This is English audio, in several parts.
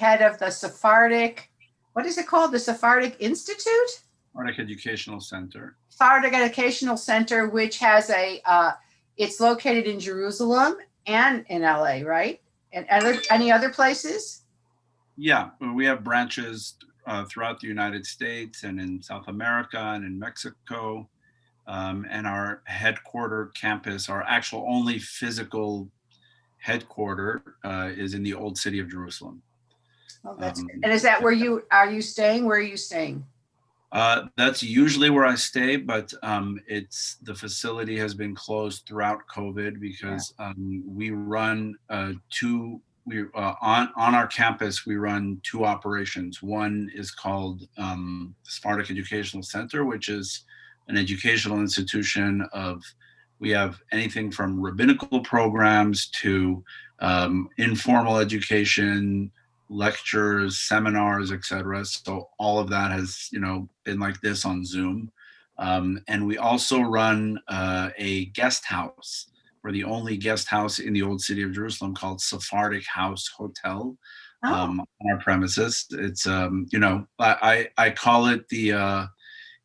head of the Sephardic, what is it called? The Sephardic Institute? Sephardic Educational Center. Sephardic Educational Center, which has it's located in Jerusalem and in LA, right? And any other places? Yeah, we have branches throughout the United States and in South America and in Mexico. And our headquartered campus, our actual only physical headquarter is in the old city of Jerusalem. Oh, that's good. And is that where you staying? Where are you staying? That's usually where I stay, but the facility has been closed throughout COVID because we run on our campus, we run two operations. One is called Sephardic Educational Center, which is an educational institution we have anything from rabbinical programs to informal education, lectures, seminars, etc. So all of that has, been like this on Zoom. And we also run a guest house. We're the only guest house in the old city of Jerusalem called Sephardic House Hotel on our premises. It's, I call it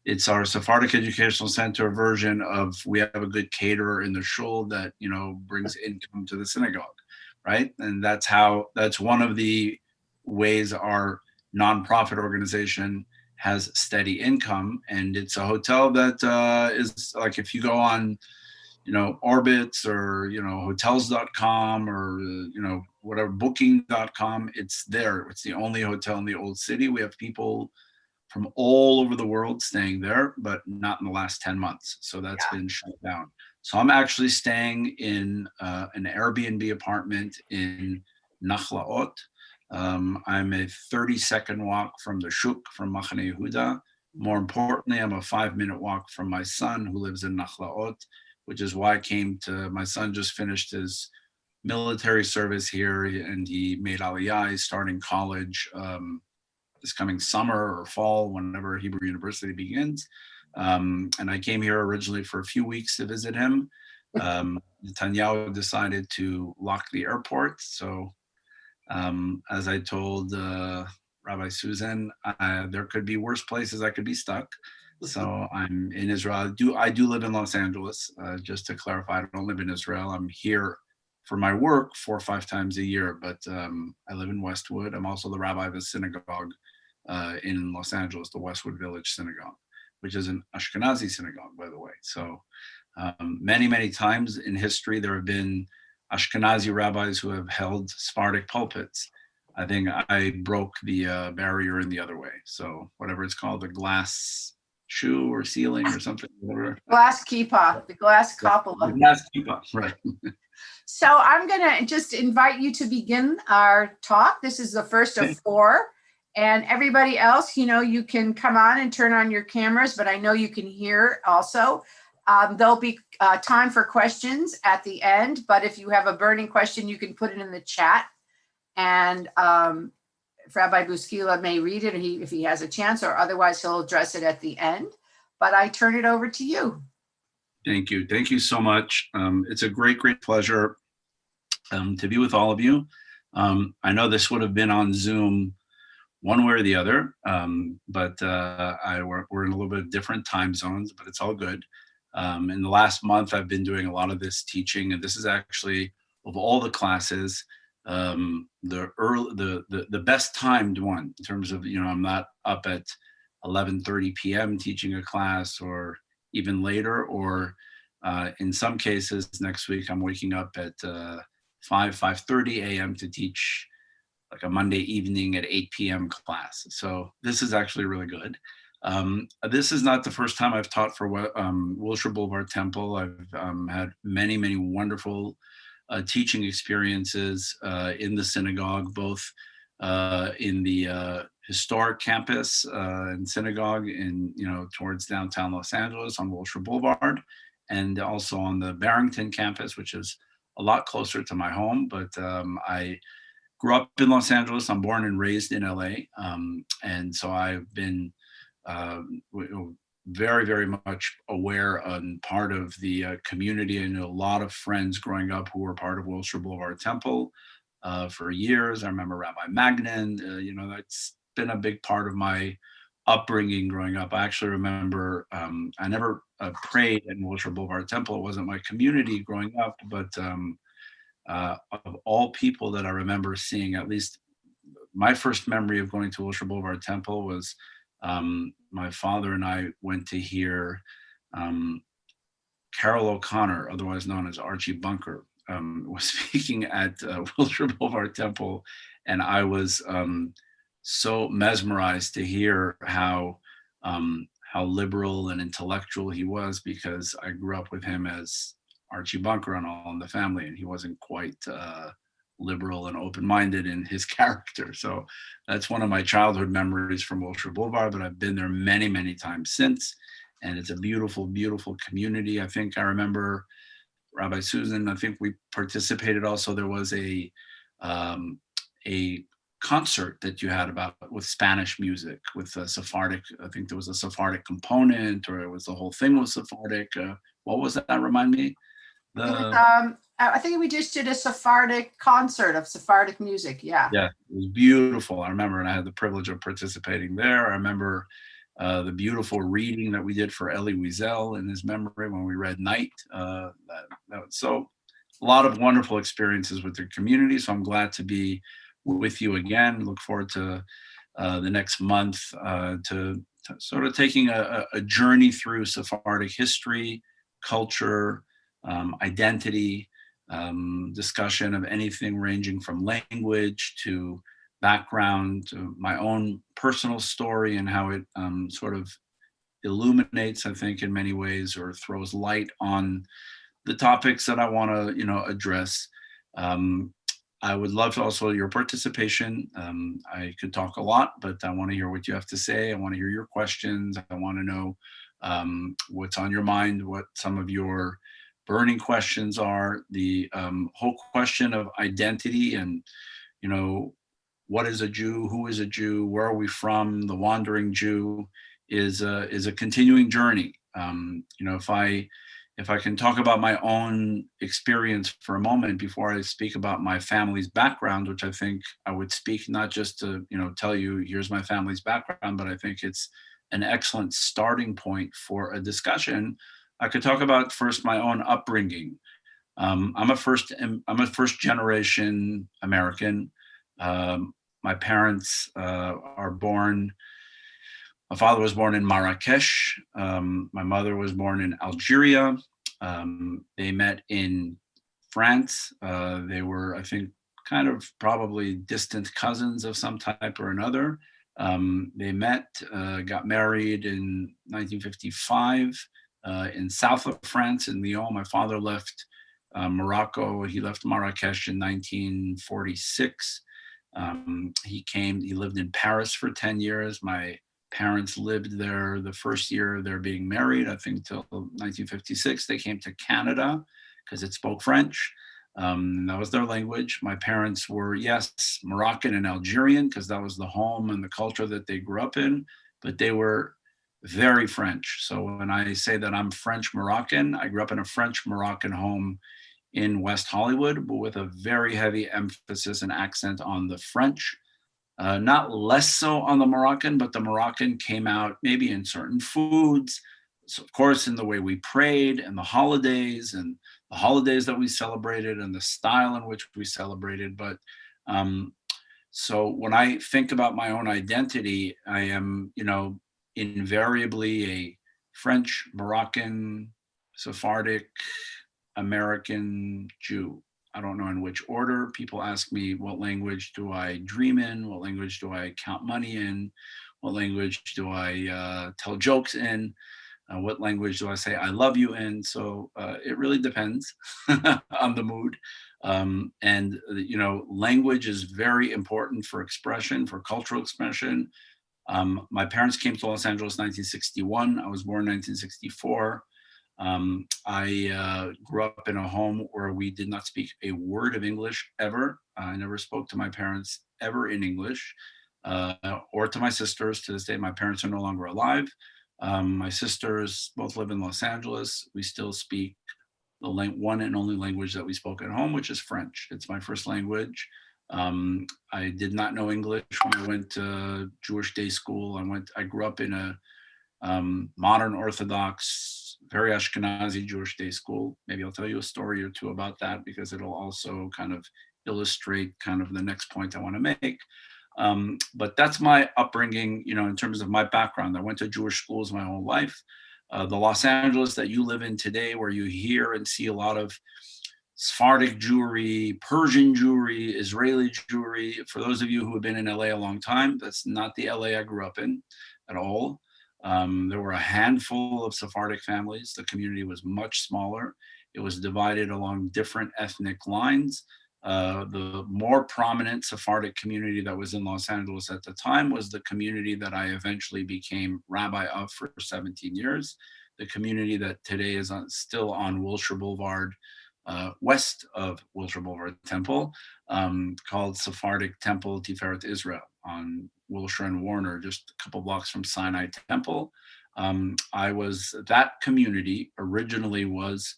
it's our Sephardic Educational Center version of, we have a good caterer in the shul that, brings income to the synagogue, right? And that's one of the ways our nonprofit organization has steady income. And it's a hotel that is like, if you go on, Orbitz or, hotels.com or, whatever, booking.com, it's there. It's the only hotel in the old city. We have people from all over the world staying there, but not in the last 10 months. So that's been shut down. So I'm actually staying in an Airbnb apartment in Nachlaot. I'm a 30-second walk from the Shuk, from Machane Yehuda. More importantly, I'm a 5-minute walk from my son who lives in Nachlaot, which is why my son just finished his military service here and he made Aliyah. He's starting college this coming summer or fall, whenever Hebrew University begins. And I came here originally for a few weeks to visit him. Netanyahu decided to lock the airport. So as I told Rabbi Susan, there could be worse places I could be stuck. So I'm in Israel. I do live in Los Angeles, just to clarify. I don't live in Israel. I'm here for my work 4 or 5 times a year, but I live in Westwood. I'm also the rabbi of a synagogue in Los Angeles, the Westwood Village Synagogue, which is an Ashkenazi synagogue, by the way. So many, many times in history, there have been Ashkenazi rabbis who have held Sephardic pulpits. I think I broke the barrier in the other way. So whatever it's called, the glass shoe or ceiling or something. Whatever. Glass kippah, the glass cupola. The glass kippah, right. So I'm going to just invite you to begin our talk. This is the first of 4. And everybody else, you can come on and turn on your cameras, but I know you can hear also. There'll be time for questions at the end, but if you have a burning question, you can put it in the chat. And Rabbi Bouskila may read it if he has a chance, or otherwise he'll address it at the end. But I turn it over to you. Thank you. Thank you so much. It's a great, great pleasure to be with all of you. I know this would have been on Zoom one way or the other, but we're in a little bit of different time zones, but it's all good. In the last month, I've been doing a lot of this teaching, and this is actually, of all the classes, the best timed one in terms of, I'm not up at 11:30 p.m. teaching a class or even later, or in some cases next week, I'm waking up at 5:30 a.m. to teach like a Monday evening at 8 p.m. class. So this is actually really good. This is not the first time I've taught for Wilshire Boulevard Temple. I've had many, many wonderful teaching experiences in the synagogue, both in the historic campus and synagogue in, towards downtown Los Angeles on Wilshire Boulevard, and also on the Barrington campus, which is a lot closer to my home. But I grew up in Los Angeles. I'm born and raised in LA. And so I've been very, very much aware and part of the community. I knew a lot of friends growing up who were part of Wilshire Boulevard Temple. for years. I remember Rabbi Magnin. That's been a big part of my upbringing growing up. I actually remember I never prayed in Wilshire Boulevard Temple. It wasn't my community growing up, but of all people that I remember seeing, at least my first memory of going to Wilshire Boulevard Temple was my father and I went to hear Carol O'Connor, otherwise known as Archie Bunker, was speaking at Wilshire Boulevard Temple, and I was so mesmerized to hear how liberal and intellectual he was, because I grew up with him as Archie Bunker on All in the Family, and he wasn't quite liberal and open-minded in his character. So that's one of my childhood memories from Wilshire Boulevard, but I've been there many, many times since. And it's a beautiful, beautiful community. I think I remember Rabbi Susan, I think we participated also. There was a concert that you had with Spanish music, with Sephardic. I think there was a Sephardic component, or it was the whole thing was Sephardic. What was that? Remind me. I think we just did a Sephardic concert of Sephardic music. Yeah. Yeah, it was beautiful. I remember, and I had the privilege of participating there. I remember the beautiful reading that we did for Elie Wiesel in his memory when we read Night. So a lot of wonderful experiences with the community. So I'm glad to be with you again. Look forward to the next month to sort of taking a journey through Sephardic history, culture, identity, discussion of anything ranging from language to background, to my own personal story, and how it sort of illuminates, I think, in many ways, or throws light on the topics that I want to, address. I would love also your participation. I could talk a lot, but I want to hear what you have to say. I want to hear your questions. I want to know what's on your mind, what some of your burning questions are. The whole question of identity and, what is a Jew? Who is a Jew? Where are we from? The wandering Jew is a continuing journey. If I can talk about my own experience for a moment before I speak about my family's background, which I think I would speak not just to, tell you, here's my family's background, but I think it's an excellent starting point for a discussion. I could talk about first my own upbringing. I'm a first generation American. My parents are born. My father was born in Marrakesh. My mother was born in Algeria. They met in France. They were, I think, kind of probably distant cousins of some type or another. They met, got married in 1955 in south of France, in Lyon. My father left Morocco. He left Marrakesh in 1946. He lived in Paris for 10 years. My parents lived there the first year they're being married, I think, till 1956. They came to Canada because it spoke French. That was their language. My parents were, yes, Moroccan and Algerian, because that was the home and the culture that they grew up in, but they were very French. So when I say that I'm French Moroccan, I grew up in a French Moroccan home in West Hollywood, but with a very heavy emphasis and accent on the French. Not less so on the Moroccan, but the Moroccan came out maybe in certain foods, so of course in the way we prayed and the holidays that we celebrated and the style in which we celebrated. But so when I think about my own identity, I am, invariably a French, Moroccan, Sephardic, American Jew. I don't know in which order. People ask me, what language do I dream in? What language do I count money in? What language do I tell jokes in? What language do I say I love you in? So it really depends on the mood. And language is very important for expression, for cultural expression. My parents came to Los Angeles in 1961. I was born in 1964. I grew up in a home where we did not speak a word of English ever. I never spoke to my parents ever in English, or to my sisters. To this day, my parents are no longer alive. My sisters both live in Los Angeles. We still speak the one and only language that we spoke at home, which is French. It's my first language. I did not know English when I went to Jewish day school. I grew up in a modern Orthodox, very Ashkenazi Jewish day school. Maybe I'll tell you a story or two about that because it'll also kind of illustrate kind of the next point I want to make. But that's my upbringing, in terms of my background. I went to Jewish schools my whole life. The Los Angeles that you live in today, where you hear and see a lot of Sephardic Jewry, Persian Jewry, Israeli Jewry. For those of you who have been in LA a long time, that's not the LA I grew up in at all. There were a handful of Sephardic families. The community was much smaller. It was divided along different ethnic lines. The more prominent Sephardic community that was in Los Angeles at the time was the community that I eventually became rabbi of for 17 years, the community that today is still on Wilshire Boulevard, west of Wilshire Boulevard Temple, called Sephardic Temple Tiferet Israel on Wilshire and Warner, just a couple blocks from Sinai Temple. That community originally was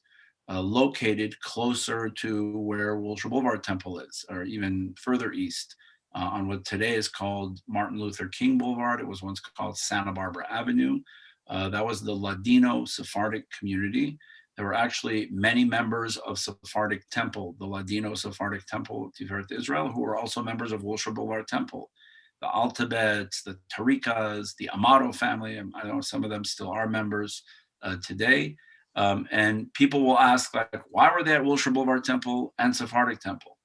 located closer to where Wilshire Boulevard Temple is, or even further east, on what today is called Martin Luther King Boulevard. It was once called Santa Barbara Avenue. That was the Ladino Sephardic community. There were actually many members of Sephardic Temple, the Ladino Sephardic Temple Tiferet Israel, who were also members of Wilshire Boulevard Temple. The Altabets, the Tarikas, the Amato family, I know some of them still are members today. And people will ask, like, why were they at Wilshire Boulevard Temple and Sephardic Temple?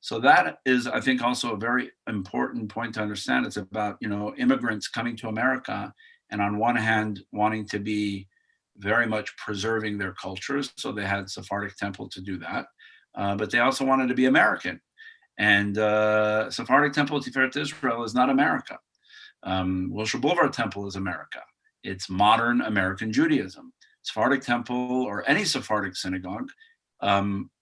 So that is, I think, also a very important point to understand. It's about, immigrants coming to America, and on one hand, wanting to be very much preserving their cultures. So they had Sephardic Temple to do that. But they also wanted to be American. And Sephardic Temple Tiferet Israel is not America. Wilshire Boulevard Temple is America. It's modern American Judaism. Sephardic Temple, or any Sephardic synagogue,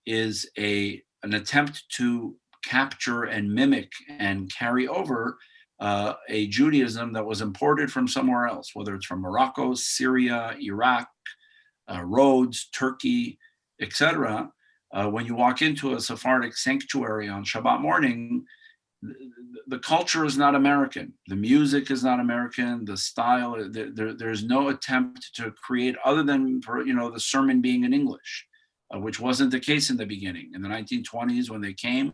is an attempt to capture and mimic and carry over a Judaism that was imported from somewhere else, whether it's from Morocco, Syria, Iraq, Rhodes, Turkey, etc. When you walk into a Sephardic sanctuary on Shabbat morning, the culture is not American. The music is not American. The style, there's no attempt to create, other than the sermon being in English, which wasn't the case in the beginning. In the 1920s, when they came,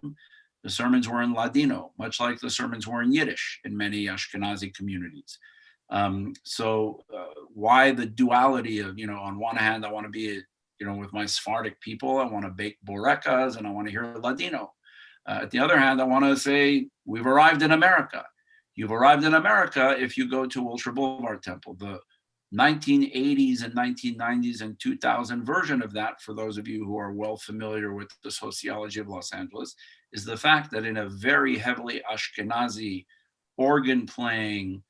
the sermons were in Ladino, much like the sermons were in Yiddish in many Ashkenazi communities. So why the duality of, on one hand, I want to be, with my Sephardic people, I want to bake borekas and I want to hear Ladino. At the other hand, I want to say, we've arrived in America. You've arrived in America if you go to Wilshire Boulevard Temple. The 1980s and 1990s and 2000 version of that, for those of you who are well familiar with the sociology of Los Angeles, is the fact that in a very heavily Ashkenazi, organ-playing,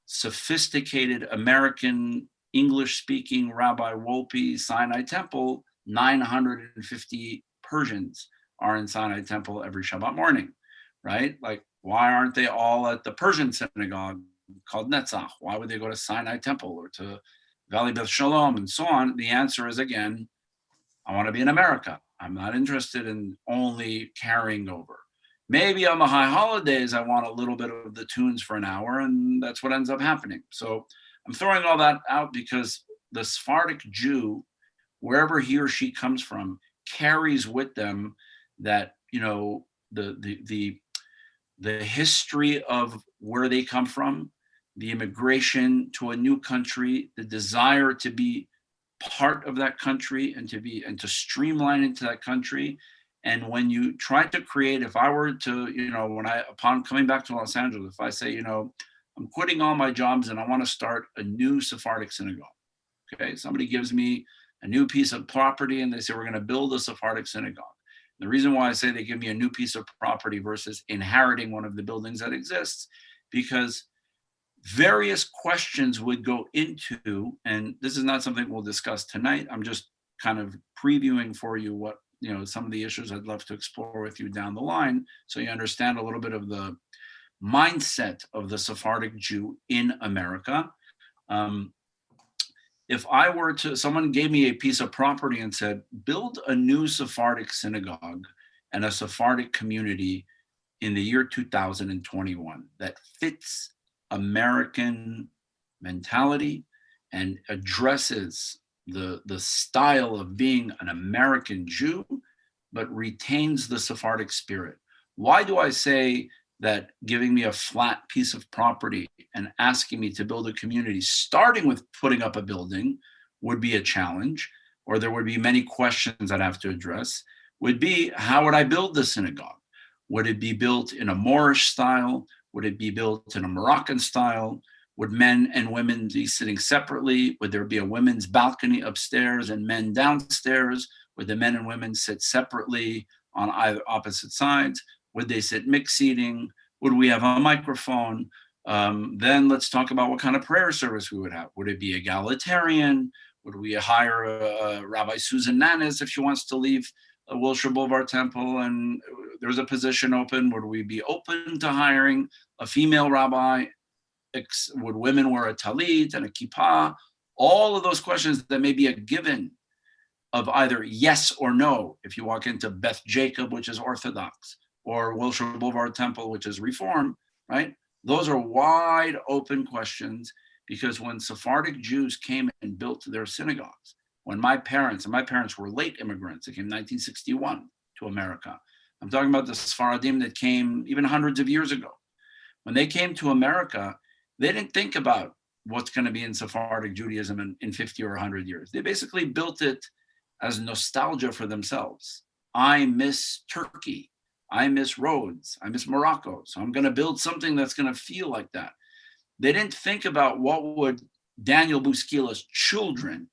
sophisticated American English-speaking Rabbi Wolpe Sinai Temple, 950 Persians are in Sinai Temple every Shabbat morning, right? Like, why aren't they all at the Persian synagogue called Netzach? Why would they go to Sinai Temple or to Valley Beth Shalom and so on? The answer is, again, I want to be in America. I'm not interested in only carrying over. Maybe on the high holidays, I want a little bit of the tunes for an hour, and that's what ends up happening. So I'm throwing all that out because the Sephardic Jew, wherever he or she comes from, carries with them that, the history of where they come from, the immigration to a new country, the desire to be part of that country and to streamline into that country. And when you try to create, if I were to, upon coming back to Los Angeles, if I say, I'm quitting all my jobs and I want to start a new Sephardic synagogue. Okay, somebody gives me a new piece of property and they say, we're going to build a Sephardic synagogue. The reason why I say they give me a new piece of property versus inheriting one of the buildings that exists, because various questions would go into, and this is not something we'll discuss tonight. I'm just kind of previewing for you what, some of the issues I'd love to explore with you down the line, so you understand a little bit of the mindset of the Sephardic Jew in America. If someone gave me a piece of property and said, build a new Sephardic synagogue and a Sephardic community in the year 2021 that fits American mentality and addresses the style of being an American Jew, but retains the Sephardic spirit. Why do I say that giving me a flat piece of property and asking me to build a community, starting with putting up a building, would be a challenge, or there would be many questions I'd have to address, would be, how would I build the synagogue? Would it be built in a Moorish style? Would it be built in a Moroccan style? Would men and women be sitting separately? Would there be a women's balcony upstairs and men downstairs? Would the men and women sit separately on either opposite sides? Would they sit mixed seating? Would we have a microphone? Then let's talk about what kind of prayer service we would have. Would it be egalitarian? Would we hire Rabbi Susan Nanis if she wants to leave Wilshire Boulevard Temple and there's a position open? Would we be open to hiring a female rabbi? Would women wear a talit and a kippah? All of those questions that may be a given of either yes or no if you walk into Beth Jacob, which is Orthodox, or Wilshire Boulevard Temple, which is Reform, right? Those are wide open questions, because when Sephardic Jews came and built their synagogues, when my parents were late immigrants, they came in 1961 to America. I'm talking about the Sephardim that came even hundreds of years ago. When they came to America, they didn't think about what's going to be in Sephardic Judaism in 50 or 100 years. They basically built it as nostalgia for themselves. I miss Turkey. I miss Rhodes. I miss Morocco. So I'm going to build something that's going to feel like that. They didn't think about what would Daniel Bouskila's children,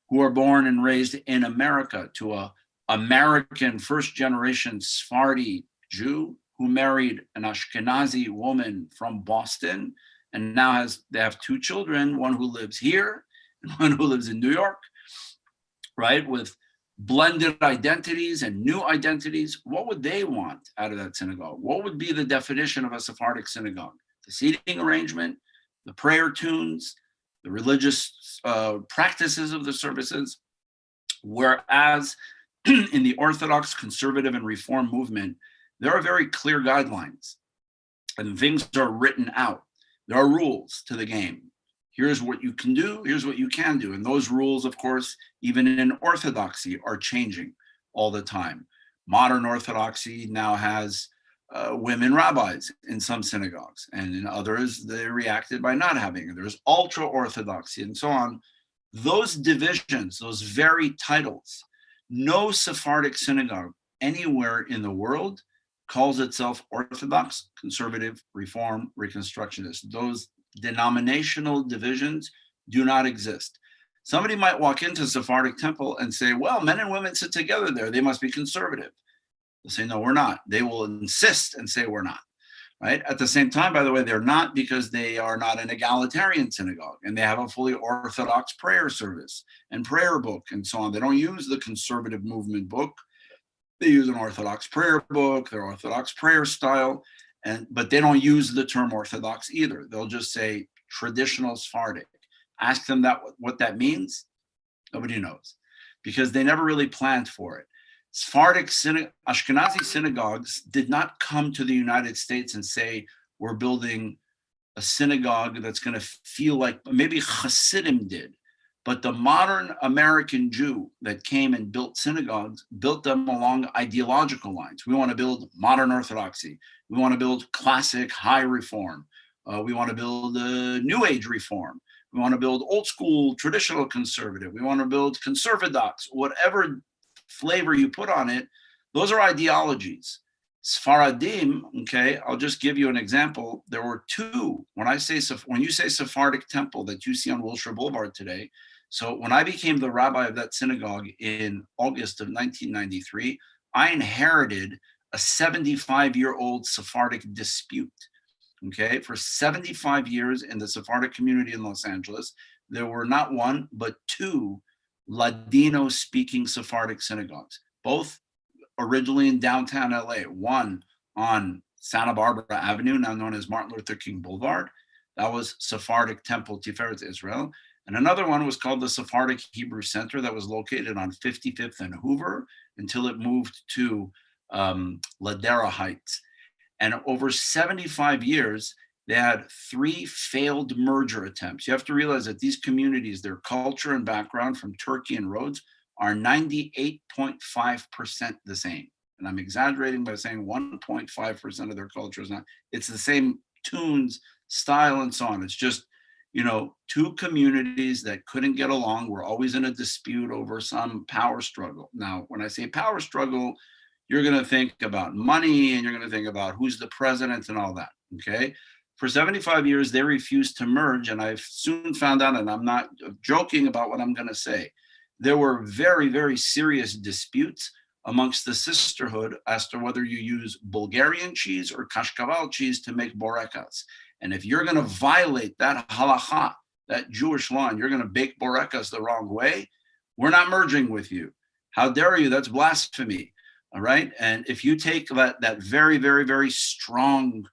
who are born and raised in America, to a American first-generation Sephardi Jew who married an Ashkenazi woman from Boston, and now they have two children, one who lives here and one who lives in New York, right? With blended identities and new identities. What would they want out of that synagogue? What would be the definition of a Sephardic synagogue? The seating arrangement, the prayer tunes, the religious practices of the services. Whereas in the Orthodox, conservative, and Reform movement, there are very clear guidelines and things are written out. There are rules to the game. Here's what you can do, here's what you can do. And those rules, of course, even in Orthodoxy, are changing all the time. Modern Orthodoxy now has women rabbis in some synagogues, and in others, they reacted by not having it. There's ultra-Orthodoxy and so on. Those divisions, those very titles, no Sephardic synagogue anywhere in the world calls itself Orthodox, Conservative, Reform, Reconstructionist. Those denominational divisions do not exist. Somebody might walk into Sephardic temple and say, well, men and women sit together there, they must be conservative. They'll say, no, we're not. They will insist and say we're not, right? At the same time, by the way, they're not, because they are not an egalitarian synagogue and they have a fully Orthodox prayer service and prayer book and so on. They don't use the conservative movement book. They use an Orthodox prayer book, their Orthodox prayer style, but they don't use the term Orthodox either. They'll just say traditional Sephardic. Ask them what that means. Nobody knows, because they never really planned for it. Sephardic Ashkenazi synagogues did not come to the United States and say, we're building a synagogue that's going to feel like, maybe Hasidim did, but the modern American Jew that came and built synagogues built them along ideological lines. We want to build modern Orthodoxy. We want to build classic high reform. We want to build New Age reform. We want to build old school traditional conservative. We want to build conservadox, whatever flavor you put on it. Those are ideologies. Sfaradim, okay, I'll just give you an example. There were two, when you say Sephardic temple that you see on Wilshire Boulevard today. So when I became the rabbi of that synagogue in August of 1993, I inherited a 75-year-old Sephardic dispute. Okay, for 75 years in the Sephardic community in Los Angeles, there were not one, but two Ladino-speaking Sephardic synagogues, both originally in downtown LA, one on Santa Barbara Avenue, now known as Martin Luther King Boulevard. That was Sephardic Temple Tiferet Israel. And another one was called the Sephardic Hebrew Center, that was located on 55th and Hoover until it moved to Ladera Heights. And over 75 years, they had 3 failed merger attempts. You have to realize that these communities, their culture and background from Turkey and Rhodes are 98.5% the same. And I'm exaggerating by saying 1.5% of their culture is not. It's the same tunes, style, and so on. It's just, two communities that couldn't get along, were always in a dispute over some power struggle. Now, when I say power struggle, you're going to think about money and you're going to think about who's the president and all that. Okay. For 75 years, they refused to merge. And I've soon found out, and I'm not joking about what I'm going to say, there were very, very serious disputes amongst the sisterhood as to whether you use Bulgarian cheese or Kashkaval cheese to make borekas. And if you're going to violate that halacha, that Jewish law, and you're going to bake borekas the wrong way, we're not merging with you. How dare you? That's blasphemy. All right. And if you take that very, very, very strong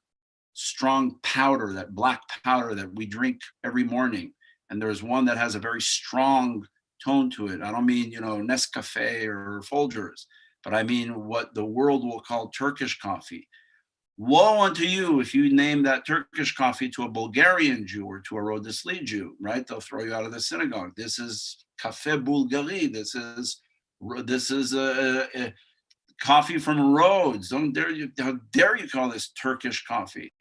powder, that black powder that we drink every morning, and there's one that has a very strong tone to it. I don't mean, Nescafe or Folgers, but I mean what the world will call Turkish coffee. Woe unto you if you name that Turkish coffee to a Bulgarian Jew or to a Rhodesli Jew, right? They'll throw you out of the synagogue. This is Café Bulgari. This is a coffee from Rhodes. How dare you call this Turkish coffee?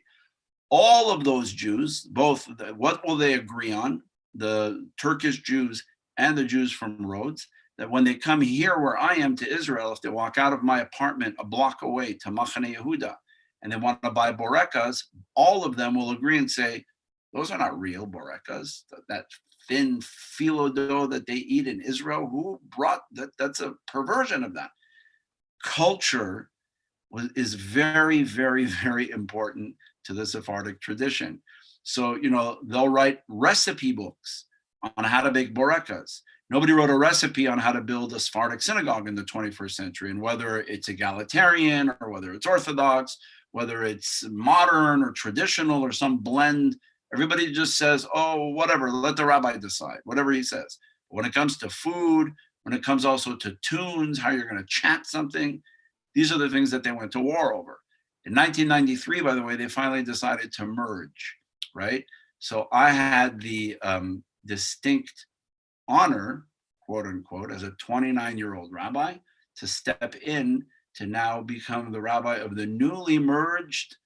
All of those Jews, what will they agree on? The Turkish Jews and the Jews from Rhodes, that when they come here where I am to Israel, if they walk out of my apartment a block away to Machane Yehuda, and they want to buy borekas, all of them will agree and say, those are not real borekas. That thin phyllo dough that they eat in Israel, who brought that? That's a perversion of that. Culture is very, very, very important to the Sephardic tradition. So, they'll write recipe books on how to make borekas. Nobody wrote a recipe on how to build a Sephardic synagogue in the 21st century, and whether it's egalitarian or whether it's Orthodox, whether it's modern or traditional or some blend, everybody just says, oh, whatever, let the rabbi decide, whatever he says. When it comes to food, when it comes also to tunes, how you're going to chant something, these are the things that they went to war over. In 1993, by the way, they finally decided to merge, right? So I had the distinct honor, quote unquote, as a 29-year-old rabbi to step in to now become the rabbi of the newly merged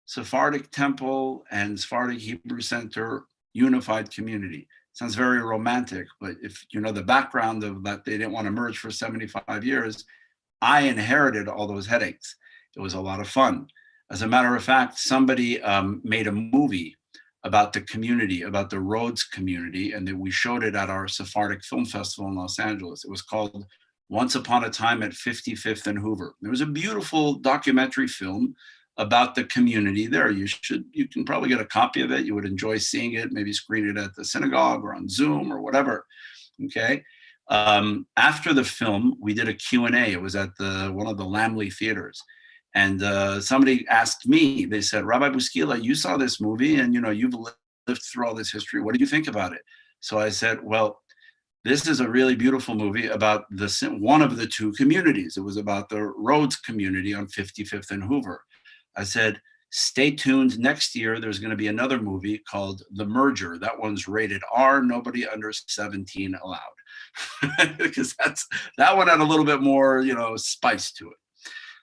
Sephardic Temple and Sephardic Hebrew Center unified community. Sounds very romantic, but if you know the background of that, they didn't want to merge for 75 years. I inherited all those headaches. It was a lot of fun. As a matter of fact, somebody made a movie about the community, about the Rhodes community, and then we showed it at our Sephardic Film Festival in Los Angeles. It was called Once Upon a Time at 55th and Hoover. It was a beautiful documentary film about the community there. You can probably get a copy of it. You would enjoy seeing it, maybe screen it at the synagogue or on Zoom or whatever, okay? After the film, we did a Q&A. It was at one of the Lamley theaters. And somebody asked me, they said, Rabbi Bouskila, you saw this movie and you've lived through all this history. What did you think about it? So I said, well, this is a really beautiful movie about one of the two communities. It was about the Rhodes community on 55th and Hoover. I said, stay tuned. Next year, there's going to be another movie called The Merger. That one's rated R, nobody under 17 allowed. Because that one had a little bit more, spice to it.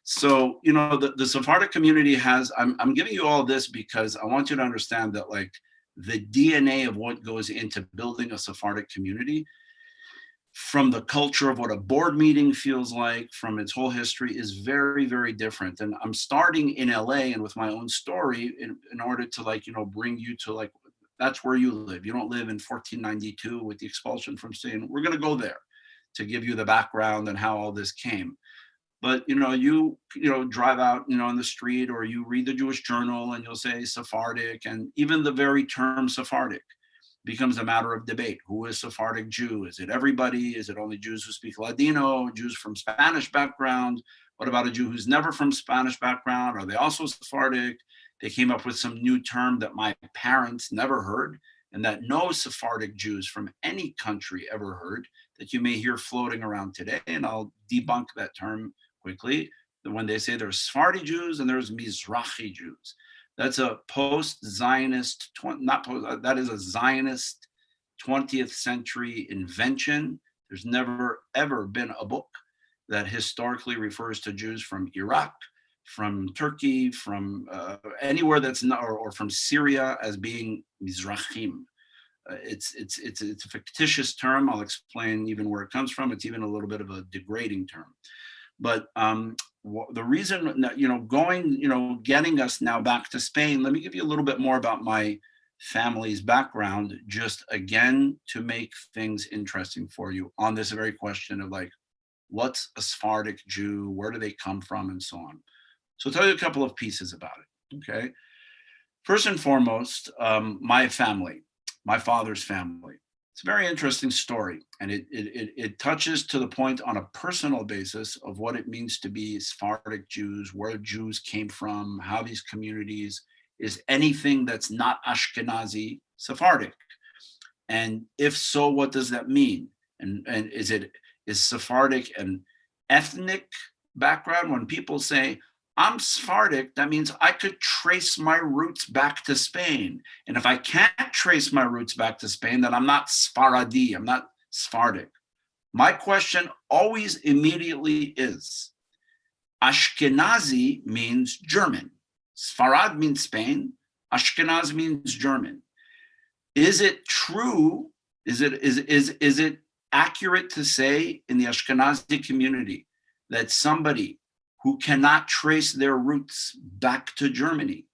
So, the Sephardic community has, I'm giving you all this because I want you to understand that like the DNA of what goes into building a Sephardic community, from the culture of what a board meeting feels like, from its whole history, is very, very different. And I'm starting in LA and with my own story in order to bring you to that's where you live. You don't live in 1492 with the expulsion from Spain. We're going to go there to give you the background and how all this came. But you drive out in the street, or you read the Jewish Journal and you'll say Sephardic, and even the very term Sephardic becomes a matter of debate. Who is Sephardic Jew? Is it everybody? Is it only Jews who speak Ladino? Jews from Spanish background? What about a Jew who's never from Spanish background? Are they also Sephardic? They came up with some new term that my parents never heard, and that no Sephardic Jews from any country ever heard, that you may hear floating around today. And I'll debunk that term quickly. when they say there's Sephardi Jews and there's Mizrahi Jews. That's a post-Zionist, that is a Zionist 20th century invention. There's never, ever been a book that historically refers to Jews from Iraq, from Turkey, from anywhere that's not, or from Syria as being Mizrahim. It's a fictitious term. I'll explain even where it comes from. It's even a little bit of a degrading term. But the reason, getting us now back to Spain, let me give you a little bit more about my family's background, just again, to make things interesting for you on this very question of like, what's a Sephardic Jew? Where do they come from? And so on. So I'll tell you a couple of pieces about it, okay? First and foremost, my family, my father's family. It's a very interesting story, and it touches to the point on a personal basis of what it means to be Sephardic Jews, where Jews came from, how these communities is anything that's not Ashkenazi Sephardic. And if so, what does that mean? And is Sephardic an ethnic background? When people say, I'm Sephardic, that means I could trace my roots back to Spain. And if I can't trace my roots back to Spain, then I'm not Sepharadi, I'm not Sephardic. My question always immediately is, Ashkenazi means German. Sepharad means Spain, Ashkenaz means German. Is it true? Is it accurate to say in the Ashkenazi community that somebody who cannot trace their roots back to Germany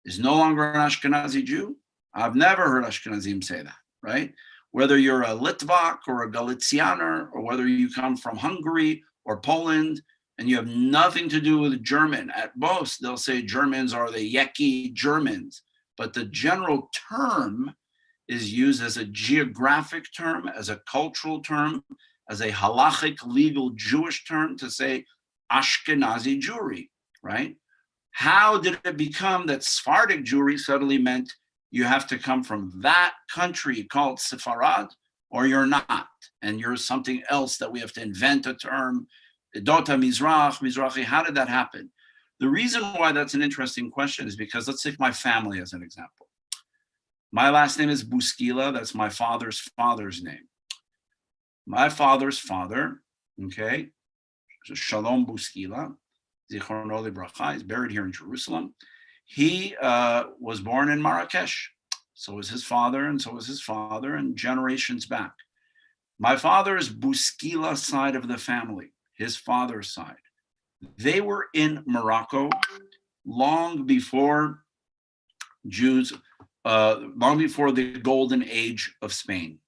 is no longer an Ashkenazi Jew? I've never heard Ashkenazim say that, right? Whether you're a Litvak or a Galicianer, or whether you come from Hungary or Poland, and you have nothing to do with German. At most, they'll say Germans are the Yeki Germans, but the general term is used as a geographic term, as a cultural term, as a halachic legal Jewish term to say Ashkenazi Jewry, right? How did it become that Sephardic Jewry suddenly meant you have to come from that country called Cepharad, or you're not, and you're something else that we have to invent a term, Dota Mizrahi, how did that happen? The reason why that's an interesting question is because let's take my family as an example. My last name is Bouskila, that's my father's father's name. My father's father, okay, Shalom Bouskila, Zichrono Libracha, he's buried here in Jerusalem. He was born in Marrakesh. So was his father, and so was his father, and generations back. My father's Bouskila side of the family, his father's side, they were in Morocco long before Jews, long before the golden age of Spain,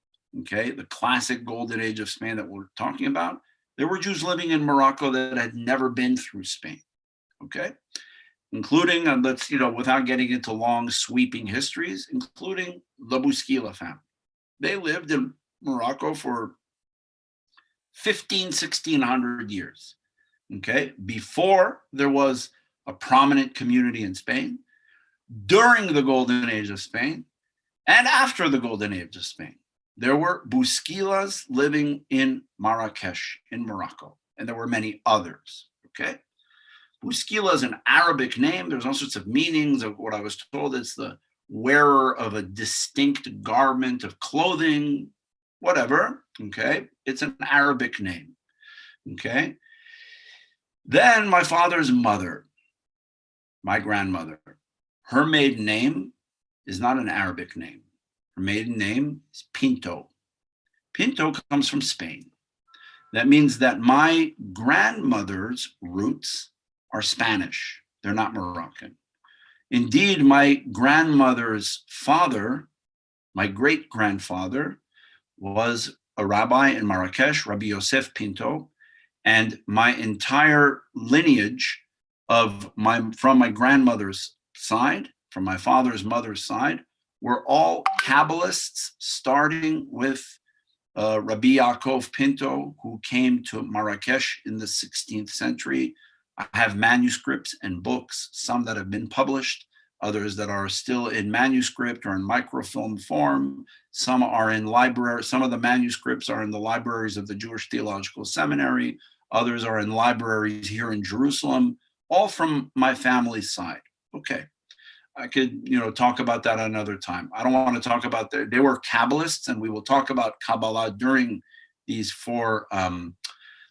okay? The classic golden age of Spain that we're talking about. There were Jews living in Morocco that had never been through Spain, okay? Including, without getting into long sweeping histories, including the Bouskila family. They lived in Morocco for 1600 years, okay? Before there was a prominent community in Spain, during the golden age of Spain, and after the golden age of Spain. There were Bouskilas living in Marrakesh, in Morocco, and there were many others, okay? Bouskila is an Arabic name. There's all sorts of meanings of what I was told. It's the wearer of a distinct garment of clothing, whatever, okay? It's an Arabic name, okay? Then my father's mother, my grandmother, her maiden name is not an Arabic name. Her maiden name is Pinto. Pinto comes from Spain. That means that my grandmother's roots are Spanish. They're not Moroccan. Indeed, my grandmother's father, my great-grandfather, was a rabbi in Marrakesh, Rabbi Yosef Pinto, and my entire lineage from my grandmother's side, from my father's mother's side, were all Kabbalists, starting with Rabbi Yaakov Pinto, who came to Marrakesh in the 16th century. I have manuscripts and books, some that have been published, others that are still in manuscript or in microfilm form. Some are in library. Some of the manuscripts are in the libraries of the Jewish Theological Seminary. Others are in libraries here in Jerusalem, all from my family's side. Okay. I could, talk about that another time. I don't want to talk about that. They were Kabbalists, and we will talk about Kabbalah during these 4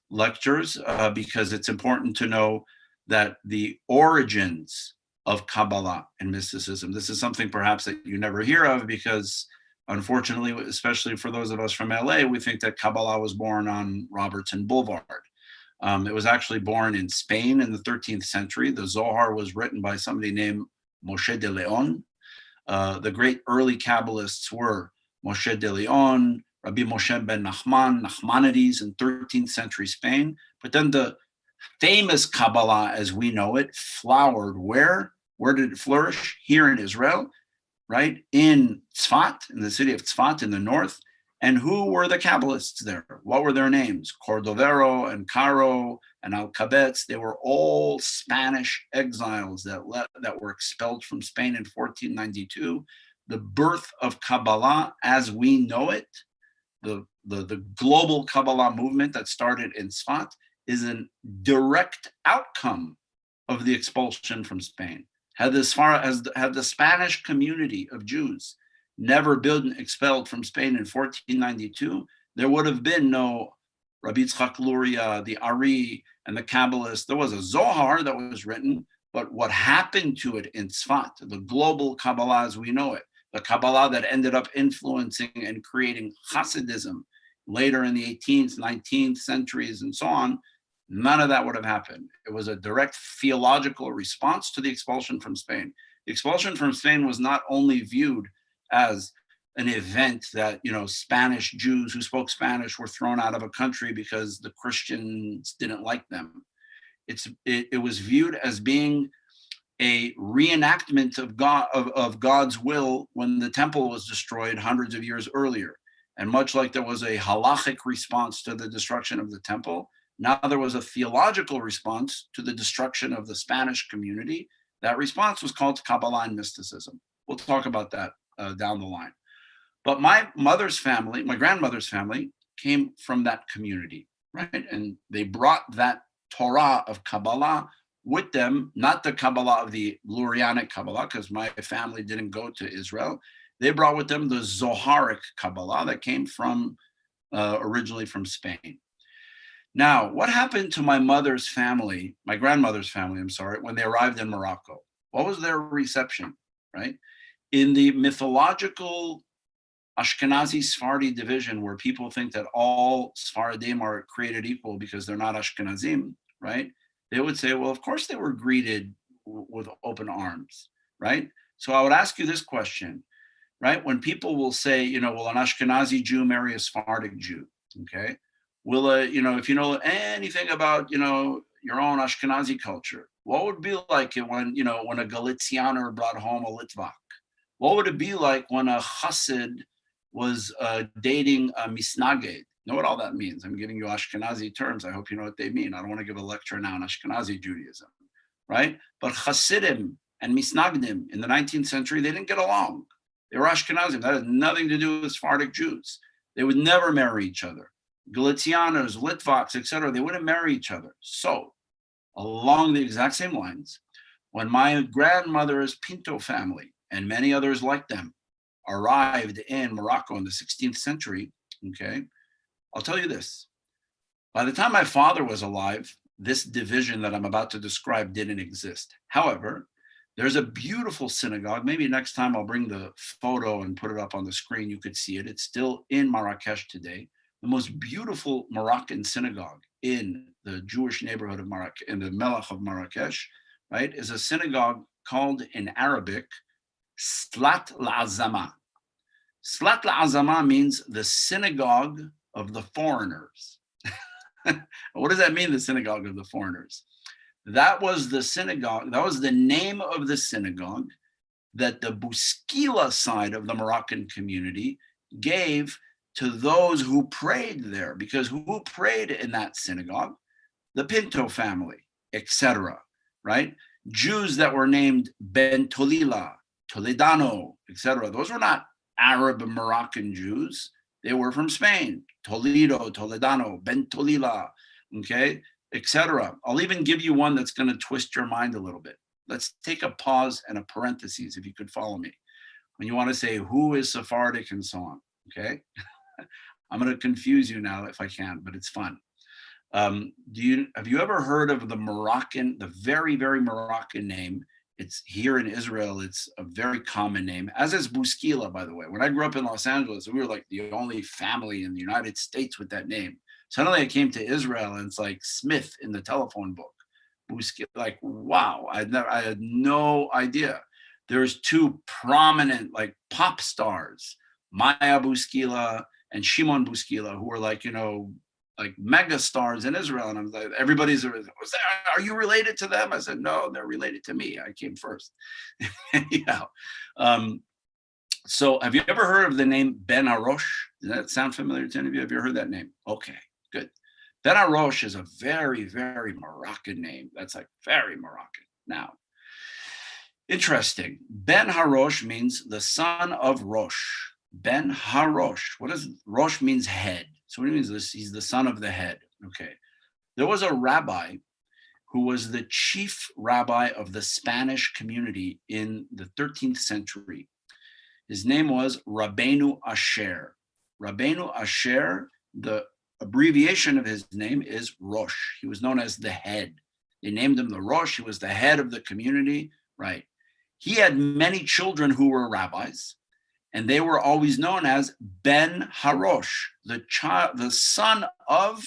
lectures because it's important to know that the origins of Kabbalah and mysticism, this is something perhaps that you never hear of because unfortunately, especially for those of us from LA, we think that Kabbalah was born on Robertson Boulevard. It was actually born in Spain in the 13th century. The Zohar was written by somebody named Moshe de Leon. The great early Kabbalists were Moshe de Leon, Rabbi Moshe ben Nachman, Nachmanides in 13th century Spain. But then the famous Kabbalah as we know it flowered where? Where did it flourish? Here in Israel, right? In Tzfat, in the city of Tzfat in the north. And who were the Kabbalists there? What were their names? Cordovero and Caro and Alcabetz. They were all Spanish exiles that were expelled from Spain in 1492. The birth of Kabbalah as we know it, the global Kabbalah movement that started in Tzfat, is a direct outcome of the expulsion from Spain. Had the Spanish community of Jews never been expelled from Spain in 1492, there would have been no Rabbi Yitzchak Luria, the Ari, and the Kabbalists. There was a Zohar that was written, but what happened to it in Tzfat, the global Kabbalah as we know it, the Kabbalah that ended up influencing and creating Hasidism later in the 18th, 19th centuries and so on, none of that would have happened. It was a direct theological response to the expulsion from Spain. The expulsion from Spain was not only viewed as an event that, Spanish Jews who spoke Spanish were thrown out of a country because the Christians didn't like them. It was viewed as being a reenactment of God's will when the temple was destroyed hundreds of years earlier. And much like there was a halachic response to the destruction of the temple, now there was a theological response to the destruction of the Spanish community. That response was called Kabbalah and mysticism. We'll talk about that down the line. But my grandmother's family came from that community, right? And they brought that Torah of Kabbalah with them, not the Kabbalah of the Lurianic Kabbalah, because my family didn't go to Israel. They brought with them the Zoharic Kabbalah that came from originally from Spain. Now, what happened to my grandmother's family, when they arrived in Morocco? What was their reception, right? In the mythological Ashkenazi Sephardi division, where people think that all Sephardim are created equal because they're not Ashkenazim, right? They would say, well, of course they were greeted with open arms, right? So I would ask you this question, right? When people will say, will an Ashkenazi Jew marry a Sephardic Jew, okay? Will if you know anything about, your own Ashkenazi culture, what would it be like when a Galicianer brought home a Litvak? What would it be like when a Chassid was dating a Misnaged? Know what all that means? I'm giving you Ashkenazi terms. I hope you know what they mean. I don't want to give a lecture now on Ashkenazi Judaism, right? But Hasidim and Misnagdim in the 19th century, they didn't get along. They were Ashkenazim. That has nothing to do with Sephardic Jews. They would never marry each other. Galicianos, Litvaks, etc., they wouldn't marry each other. So, along the exact same lines, when my grandmother's Pinto family and many others like them arrived in Morocco in the 16th century, okay, I'll tell you this. By the time my father was alive, this division that I'm about to describe didn't exist. However, there's a beautiful synagogue. Maybe next time I'll bring the photo and put it up on the screen. You could see it. It's still in Marrakesh today. The most beautiful Moroccan synagogue in the Jewish neighborhood of Marrakesh, in the Melech of Marrakesh, right, is a synagogue called in Arabic, Slat al-Azama. Slat al-Azama means the synagogue of the foreigners. What does that mean, the synagogue of the foreigners? That was the synagogue, that was the name of the synagogue that the Bouskila side of the Moroccan community gave to those who prayed there, because who prayed in that synagogue? The Pinto family, etc., right? Jews that were named Ben Tolila, Toledano, etc. Those were not Arab and Moroccan Jews. They were from Spain. Toledo, Toledano, Ben Tolila, okay, etc. I'll even give you one that's going to twist your mind a little bit. Let's take a pause and a parenthesis, if you could follow me. When you want to say who is Sephardic and so on, okay? I'm going to confuse you now if I can, but it's fun. Have you ever heard of the very, very Moroccan name? It's here in Israel, it's a very common name, as is Bouskila, by the way. When I grew up in Los Angeles, we were like the only family in the United States with that name. Suddenly I came to Israel and it's like Smith in the telephone book. Bouskila, like, wow, I had no idea. There's two prominent like pop stars, Maya Bouskila and Shimon Bouskila, who were like, like mega stars in Israel. And I'm like, are you related to them? I said, no, they're related to me. I came first. Yeah. So have you ever heard of the name Ben Harosh? Does that sound familiar to any of you? Have you heard that name? Okay, good. Ben Harosh is a very, very Moroccan name. That's like very Moroccan. Now, interesting. Ben Harosh means the son of Rosh. Ben Harosh. What does Rosh means? Head. So what means this? He's the son of the head. Okay. There was a rabbi who was the chief rabbi of the Spanish community in the 13th century. His name was Rabbeinu Asher. Rabbeinu Asher, the abbreviation of his name is Rosh. He was known as the head. They named him the Rosh. He was the head of the community, right? He had many children who were rabbis, and they were always known as Ben Harosh, the son of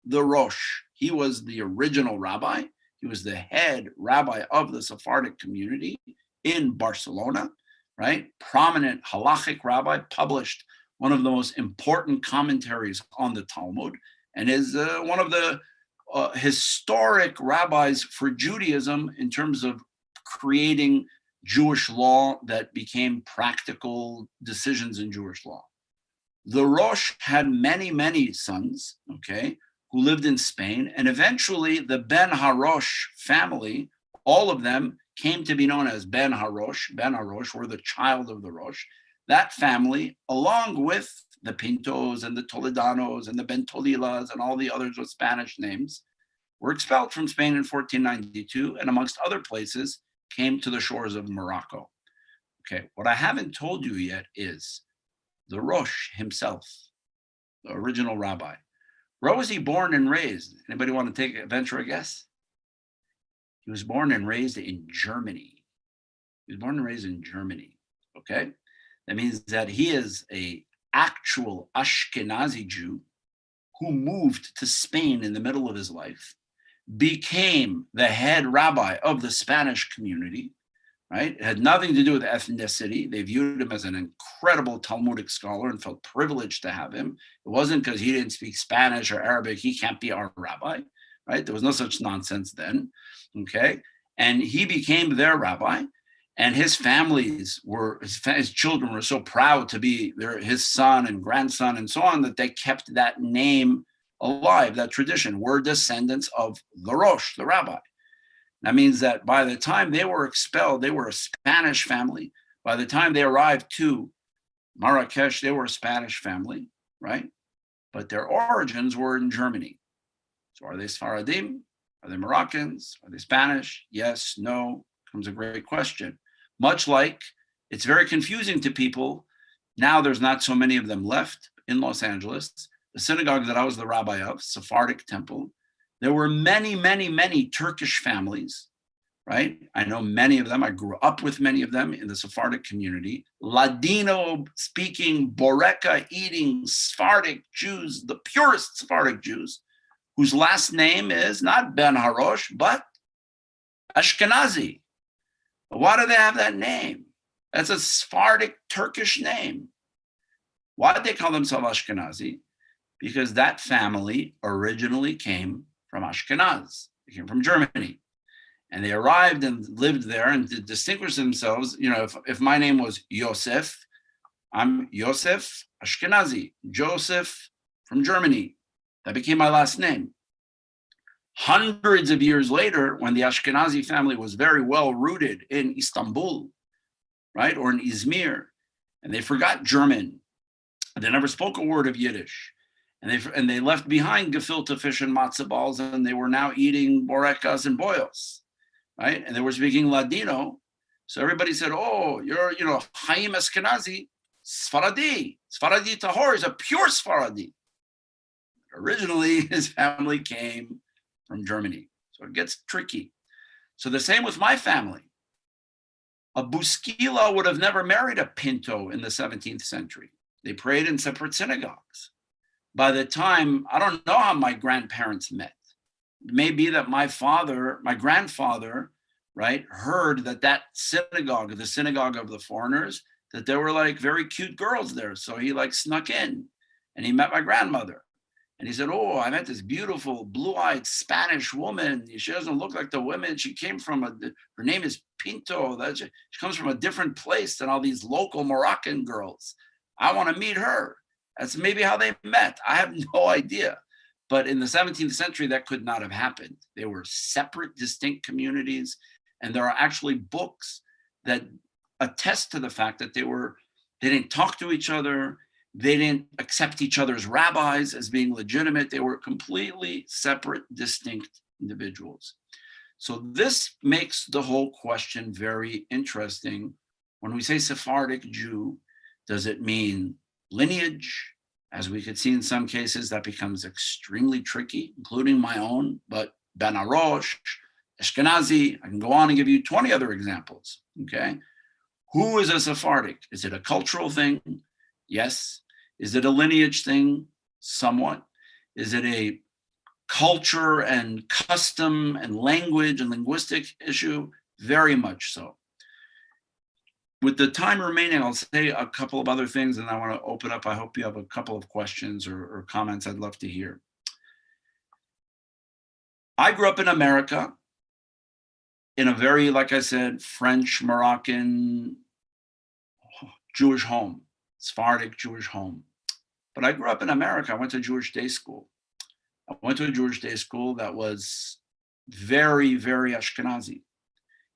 the Rosh. He was the original rabbi. He was the head rabbi of the Sephardic community in Barcelona, right? Prominent halachic rabbi, published one of the most important commentaries on the Talmud, and is one of the historic rabbis for Judaism in terms of creating Jewish law that became practical decisions in Jewish law. The Rosh had many, many sons, okay, who lived in Spain, and eventually the Ben Harosh family, all of them came to be known as Ben Harosh. Ben Harosh were the child of the Rosh. That family, along with the Pintos and the Toledanos and the Bentolilas and all the others with Spanish names, were expelled from Spain in 1492, and amongst other places, came to the shores of Morocco. Okay, what I haven't told you yet is the Rosh himself, the original rabbi. Where was he born and raised? Anybody want to venture a guess? He was born and raised in Germany. He was born and raised in Germany, okay? That means that he is an actual Ashkenazi Jew who moved to Spain in the middle of his life, became the head rabbi of the Spanish community, right? It had nothing to do with ethnicity. They viewed him as an incredible Talmudic scholar and felt privileged to have him. It wasn't because he didn't speak Spanish or Arabic, he can't be our rabbi, right? There was no such nonsense then, okay? And he became their rabbi, and his families were, his children were so proud to be his son and grandson and so on, that they kept that name alive, that tradition. We're descendants of the Rosh, the rabbi. That means that by the time they were expelled, they were a Spanish family. By the time they arrived to Marrakesh, they were a Spanish family, right? But their origins were in Germany. So are they Sephardim? Are they Moroccans? Are they Spanish? Yes, no, comes a great question. Much like it's very confusing to people. Now there's not so many of them left in Los Angeles. The synagogue that I was the rabbi of, Sephardic temple, there were many, many, many Turkish families, right? I know many of them. I grew up with many of them in the Sephardic community. Ladino-speaking, Boreka-eating Sephardic Jews, the purest Sephardic Jews, whose last name is not Ben Harosh, but Ashkenazi. Why do they have that name? That's a Sephardic Turkish name. Why did they call themselves Ashkenazi? Because that family originally came from Ashkenaz. They came from Germany. And they arrived and lived there and distinguished themselves. You know, if my name was Yosef, I'm Yosef Ashkenazi, Joseph from Germany. That became my last name. Hundreds of years later, when the Ashkenazi family was very well rooted in Istanbul, right, or in Izmir, and they forgot German, they never spoke a word of Yiddish. and they left behind gefilte fish and matzo balls, and they were now eating borecas and boils, right? And they were speaking Ladino. So everybody said, oh, you're, Chaim Ashkenazi, Sepharadi Tahor is a pure Sepharadi. Originally, his family came from Germany. So it gets tricky. So the same with my family. A Bouskila would have never married a Pinto in the 17th century. They prayed in separate synagogues. By the time, I don't know how my grandparents met. It may be that my grandfather, right, heard that synagogue, the synagogue of the foreigners, that there were like very cute girls there. So he like snuck in and he met my grandmother. And he said, oh, I met this beautiful blue-eyed Spanish woman. She doesn't look like the women. She came from her name is Pinto. She comes from a different place than all these local Moroccan girls. I want to meet her. That's maybe how they met. I have no idea. But in the 17th century, that could not have happened. They were separate, distinct communities. And there are actually books that attest to the fact that they didn't talk to each other. They didn't accept each other's rabbis as being legitimate. They were completely separate, distinct individuals. So this makes the whole question very interesting. When we say Sephardic Jew, does it mean lineage? As we could see in some cases, that becomes extremely tricky, including my own, but Ben Arosh, Ashkenazi, I can go on and give you 20 other examples, okay? Who is a Sephardic? Is it a cultural thing? Yes. Is it a lineage thing? Somewhat. Is it a culture and custom and language and linguistic issue? Very much so. With the time remaining, I'll say a couple of other things and I want to open up. I hope you have a couple of questions or comments I'd love to hear. I grew up in America in a very, like I said, French, Moroccan, Jewish home, Sephardic Jewish home. But I grew up in America. I went to Jewish day school. I went to a Jewish day school that was very, very Ashkenazi.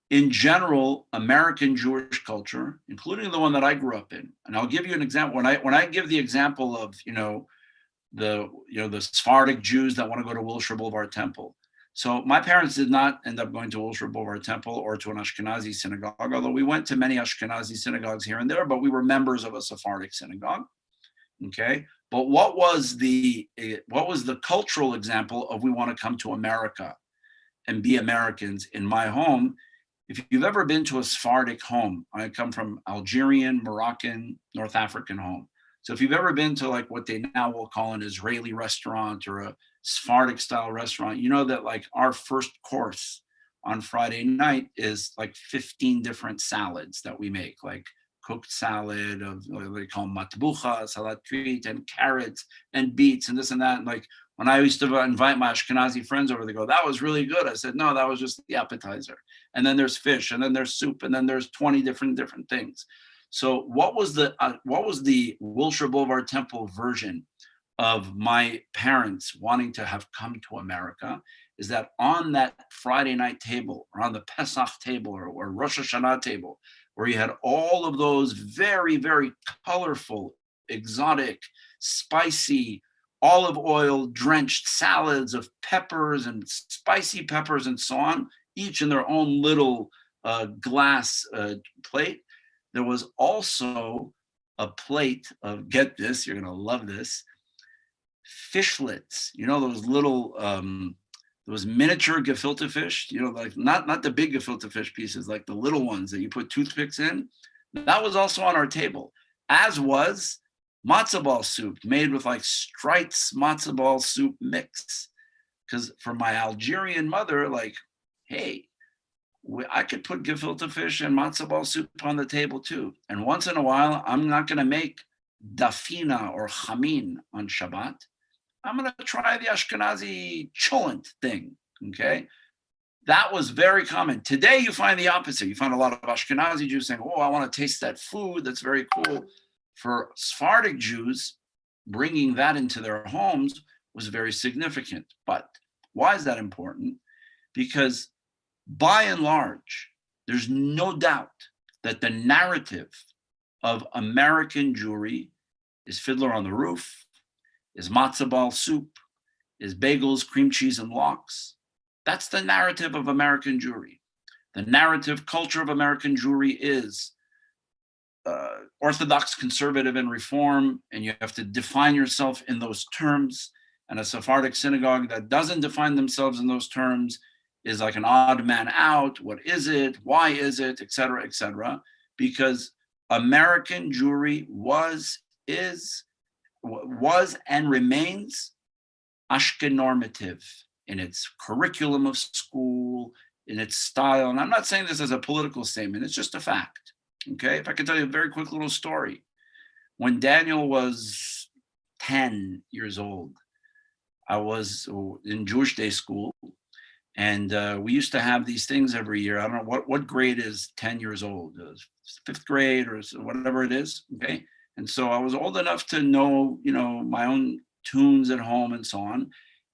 In general, American Jewish culture, including the one that I grew up in, and I'll give you an example. When I give the example of the Sephardic Jews that want to go to Wilshire Boulevard Temple. So my parents did not end up going to Wilshire Boulevard Temple or to an Ashkenazi synagogue, although we went to many Ashkenazi synagogues here and there, but we were members of a Sephardic synagogue. Okay, but what was the cultural example of we want to come to America and be Americans in my home? If you've ever been to a Sephardic home, I come from Algerian, Moroccan, North African home. So if you've ever been to like what they now will call an Israeli restaurant or a Sephardic style restaurant, you know that like our first course on Friday night is like 15 different salads that we make, like cooked salad of what they call matbucha, salad treat, and carrots and beets and this and that. And like when I used to invite my Ashkenazi friends over, they go, that was really good. I said, no, that was just the appetizer. And then there's fish, and then there's soup, and then there's 20 different things. So what was the Wilshire Boulevard Temple version of my parents wanting to have come to America is that on that Friday night table or on the Pesach table or Rosh Hashanah table, where you had all of those very, very colorful, exotic, spicy, olive oil drenched salads of peppers and spicy peppers and so on, each in their own little glass plate. There was also a plate of, get this, you're gonna love this, fishlets. You know those little, those miniature gefilte fish, like not the big gefilte fish pieces, like the little ones that you put toothpicks in. That was also on our table, as was matzo ball soup made with like Streit's matzo ball soup mix. Because for my Algerian mother, like, hey, I could put gefilte fish and matzo ball soup on the table too. And once in a while, I'm not going to make dafina or chamin on Shabbat. I'm going to try the Ashkenazi cholent thing, okay? That was very common. Today, you find the opposite. You find a lot of Ashkenazi Jews saying, oh, I want to taste that food. That's very cool. For Sephardic Jews, bringing that into their homes was very significant. But why is that important? Because by and large, there's no doubt that the narrative of American Jewry is Fiddler on the Roof, Is matzo ball soup? Is bagels, cream cheese, and lox? That's the narrative of American Jewry. The narrative culture of American Jewry is Orthodox, conservative, and reform, and you have to define yourself in those terms. And a Sephardic synagogue that doesn't define themselves in those terms is like an odd man out. What is it? Why is it? Et cetera, because American Jewry was and remains Ashkenormative in its curriculum of school, in its style. And I'm not saying this as a political statement, it's just a fact. Okay, if I could tell you a very quick little story. When Daniel was 10 years old, I was in Jewish day school, and we used to have these things every year. I don't know what grade is 10 years old, fifth grade or whatever it is. Okay, and so I was old enough to know, my own tunes at home and so on.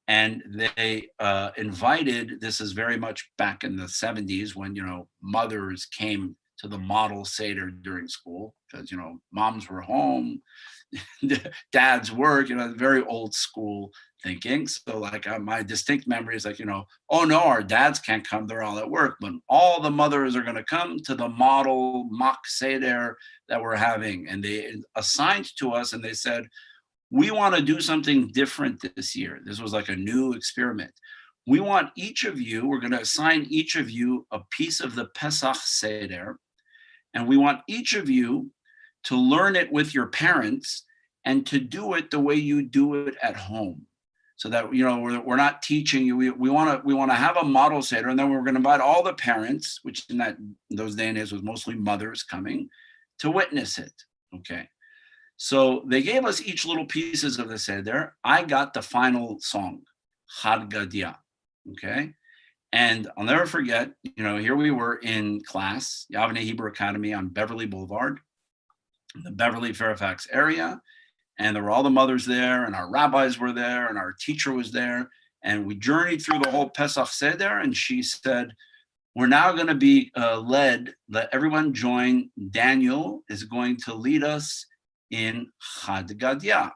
And they invited. This is very much back in the 70s when mothers came to the model Seder during school because, moms were home, dads work, very old school thinking. So like my distinct memory is like, oh no, our dads can't come, they're all at work, but all the mothers are going to come to the model mock Seder that we're having. And they assigned to us and they said, we want to do something different this year. This was like a new experiment. We want each of you, we're going to assign each of you a piece of the Pesach Seder, and we want each of you to learn it with your parents and to do it the way you do it at home. So that, we're not teaching you, we want to have a model Seder, and then we're going to invite all the parents, which in those days and age was mostly mothers coming, to witness it, okay? So they gave us each little pieces of the Seder. I got the final song, Chad Gadia, okay? And I'll never forget, here we were in class, Yavneh Hebrew Academy on Beverly Boulevard, in the Beverly Fairfax area. And there were all the mothers there, and our rabbis were there, and our teacher was there. And we journeyed through the whole Pesach Seder, and she said, we're now going to be let everyone join. Daniel is going to lead us in Chad Gadia.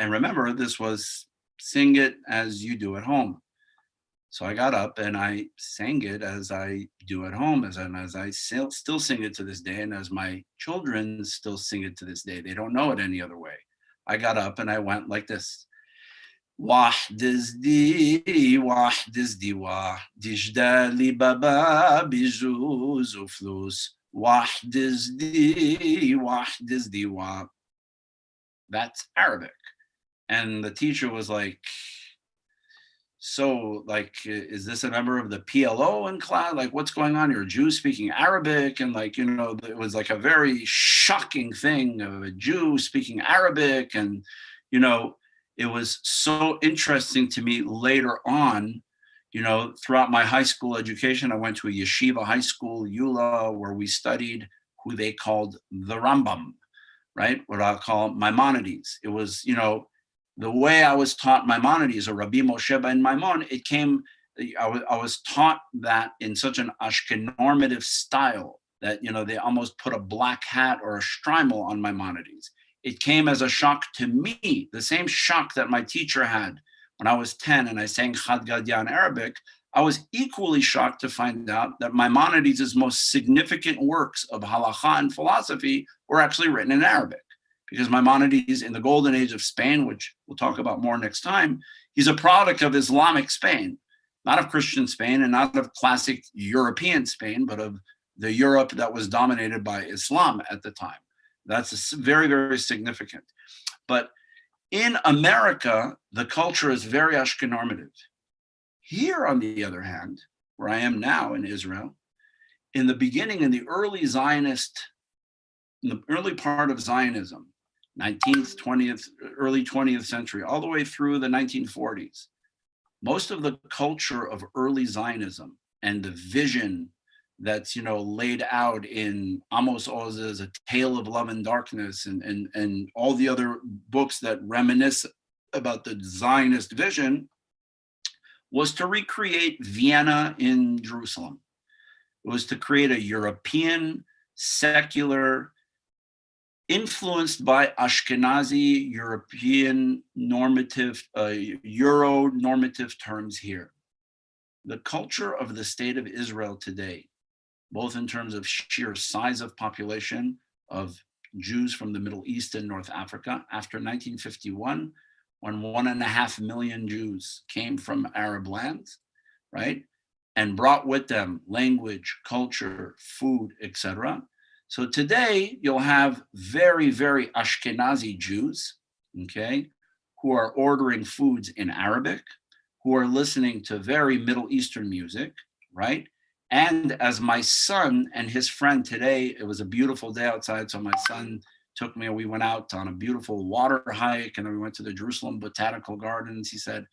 And remember, this was sing it as you do at home. So I got up and I sang it as I do at home, as I still sing it to this day, and as my children still sing it to this day. They don't know it any other way. I got up and I went like this. Wahdizdi, wahdizdi, wahdijdali baba bijuz uflus. Wahdizdi, wahdizdi, wah. That's Arabic. And the teacher was like, so like, is this a member of the PLO in class? Like, what's going on? You're a Jew speaking Arabic. And like, it was like a very shocking thing of a Jew speaking Arabic. And, it was so interesting to me later on, throughout my high school education. I went to a yeshiva high school, Eula, where we studied who they called the Rambam, right? What I'll call Maimonides. It was, the way I was taught Maimonides, or Rabbi Moshe ben Maimon, I was taught that in such an Ashkenormative style that, they almost put a black hat or a shtreimel on Maimonides. It came as a shock to me, the same shock that my teacher had when I was 10 and I sang Chad Gadia in Arabic. I was equally shocked to find out that Maimonides' most significant works of halakha and philosophy were actually written in Arabic. Because Maimonides, in the golden age of Spain, which we'll talk about more next time, he's a product of Islamic Spain, not of Christian Spain and not of classic European Spain, but of the Europe that was dominated by Islam at the time. That's very, very significant. But in America, the culture is very Ashkenormative. Here, on the other hand, where I am now in Israel, in the beginning, in the early part of Zionism, 19th, 20th, early 20th century, all the way through the 1940s, most of the culture of early Zionism and the vision that's, laid out in Amos Oz's A Tale of Love and Darkness and all the other books that reminisce about the Zionist vision, was to recreate Vienna in Jerusalem. It was to create a European, secular, influenced by Ashkenazi European normative, Euro-normative terms here. The culture of the state of Israel today, both in terms of sheer size of population of Jews from the Middle East and North Africa, after 1951, when 1.5 million Jews came from Arab lands, right? And brought with them language, culture, food, etc. So today you'll have very, very Ashkenazi Jews, okay, who are ordering foods in Arabic, who are listening to very Middle Eastern music, right? And as my son and his friend today, it was a beautiful day outside, so my son took me, we went out on a beautiful water hike, and then we went to the Jerusalem Botanical Gardens. He said,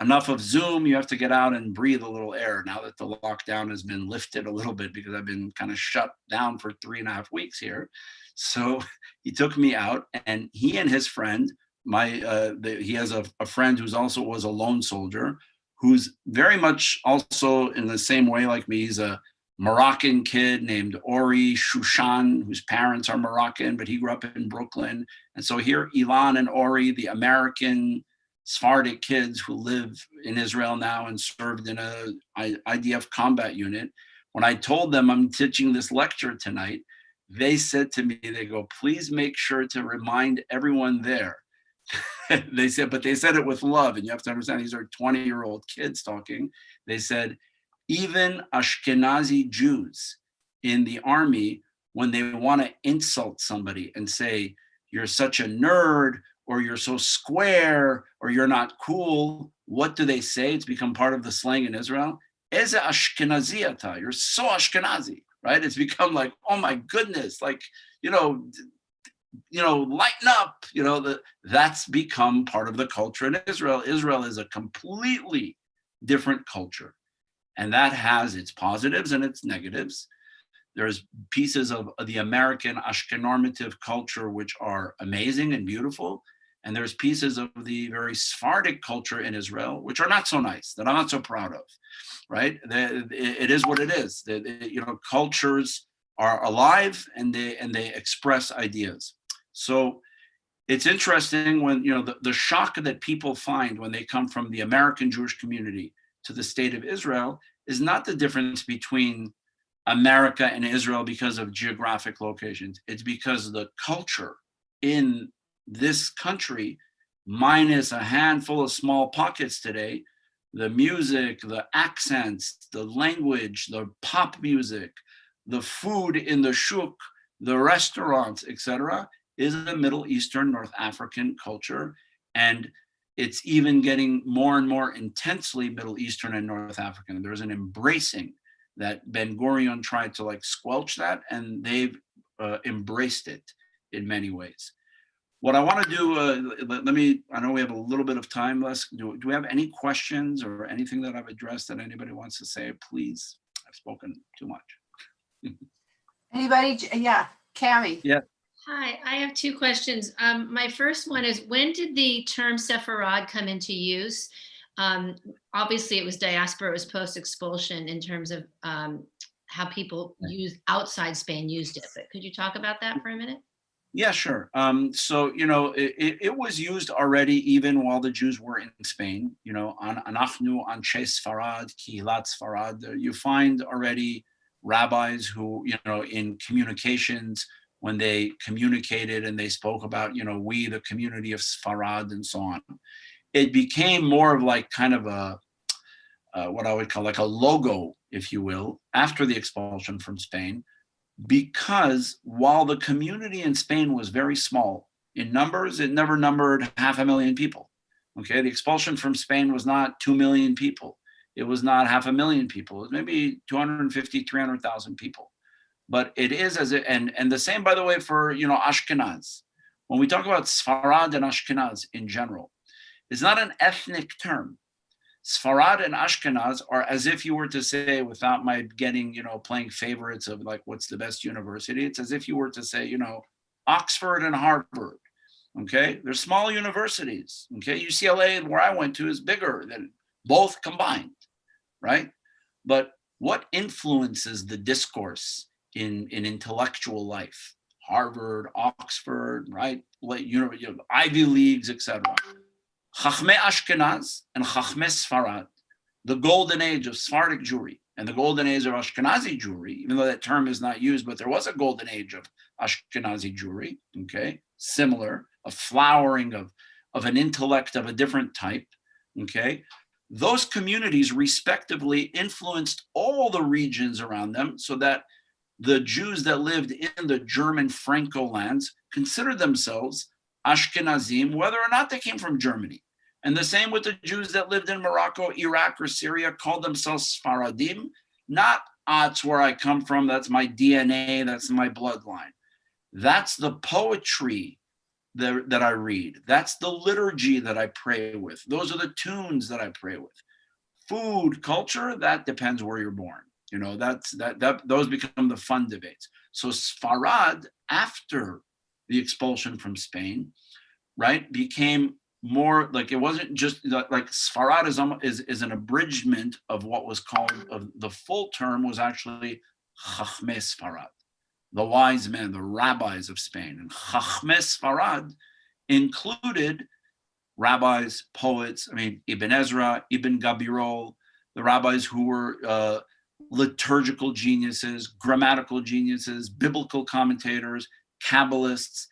enough of Zoom, you have to get out and breathe a little air now that the lockdown has been lifted a little bit, because I've been kind of shut down for 3.5 weeks here. So he took me out, and he and his friend, he has a friend who's also was a lone soldier, who's very much also in the same way like me. He's a Moroccan kid named Ori Shushan, whose parents are Moroccan, but he grew up in Brooklyn. And so here, Ilan and Ori, the American Sephardic kids who live in Israel now and served in a IDF combat unit. When I told them I'm teaching this lecture tonight, they said to me, they go, please make sure to remind everyone there. They said, but they said it with love. And you have to understand, these are 20-year-old kids talking. They said, even Ashkenazi Jews in the army, when they want to insult somebody and say, you're such a nerd, or you're so square, or you're not cool, what do they say? It's become part of the slang in Israel. Eze Ashkenaziata, you're so Ashkenazi, right? It's become like, oh my goodness, like, lighten up, that's become part of the culture in Israel. Israel is a completely different culture, and that has its positives and its negatives. There's pieces of the American Ashkenormative culture which are amazing and beautiful, and there's pieces of the very Sephardic culture in Israel which are not so nice, that I'm not so proud of, right? It is what it is. Cultures are alive, and they express ideas. So it's interesting when, the shock that people find when they come from the American Jewish community to the state of Israel is not the difference between America and Israel because of geographic locations. It's because the culture in this country, minus a handful of small pockets today, the music, the accents, the language, the pop music, the food in the shuk, the restaurants, etc., is a Middle Eastern, North African culture. And it's even getting more and more intensely Middle Eastern and North African. There's an embracing that Ben Gurion tried to squelch that, and they've embraced it in many ways. What I want to do, I know we have a little bit of time left. Do we have any questions or anything that I've addressed that anybody wants to say? Please, I've spoken too much. Anybody? Yeah, Cami. Yeah. Hi, I have two questions. My first one is, when did the term Cepharad come into use? Obviously, it was diaspora, it was post-expulsion in terms of how people outside Spain used it. But could you talk about that for a minute? Yeah, sure. So, it was used already even while the Jews were in Spain. Anachnu Anshe Sfarad, Kihilat Sfarad. You find already rabbis who, in communications, when they communicated and they spoke about, we, the community of Sfarad, and so on. It became more of kind of what I would call a logo, if you will, after the expulsion from Spain, because while the community in Spain was very small in numbers, it never numbered 500,000 people. Okay, the expulsion from Spain was not 2 million people. It was not 500,000 people. It was maybe 250, 300,000 people. But it is and the same, by the way, for Ashkenaz. When we talk about Sfarad and Ashkenaz in general, it's not an ethnic term. Sfarad and Ashkenaz are as if you were to say, without my playing favorites of what's the best university, it's as if you were to say, Oxford and Harvard. Okay, they're small universities. Okay, UCLA, where I went to, is bigger than both combined, right? But what influences the discourse in intellectual life? Harvard, Oxford, right? Ivy Leagues, etc. Chachmei Ashkenaz and Chachmei Sfarad, the golden age of Sephardic Jewry and the golden age of Ashkenazi Jewry, even though that term is not used, but there was a golden age of Ashkenazi Jewry, okay? Similar, a flowering of an intellect of a different type, okay? Those communities respectively influenced all the regions around them so that the Jews that lived in the German Franco lands considered themselves Ashkenazim, whether or not they came from Germany. And the same with the Jews that lived in Morocco, Iraq, or Syria, called themselves Sfaradim, not, it's where I come from, that's my DNA, that's my bloodline. That's the poetry that I read. That's the liturgy that I pray with. Those are the tunes that I pray with. Food, culture, that depends where you're born. Those become the fun debates. So Sfarad, after the expulsion from Spain, right, became more like, it wasn't just like Sfarad is an abridgment of what was called, of the full term was actually Chachmei Sfarad, the wise men, the rabbis of Spain. And Chachmei Sfarad included rabbis, poets, Ibn Ezra, Ibn Gabirol, the rabbis who were liturgical geniuses, grammatical geniuses, biblical commentators, Kabbalists.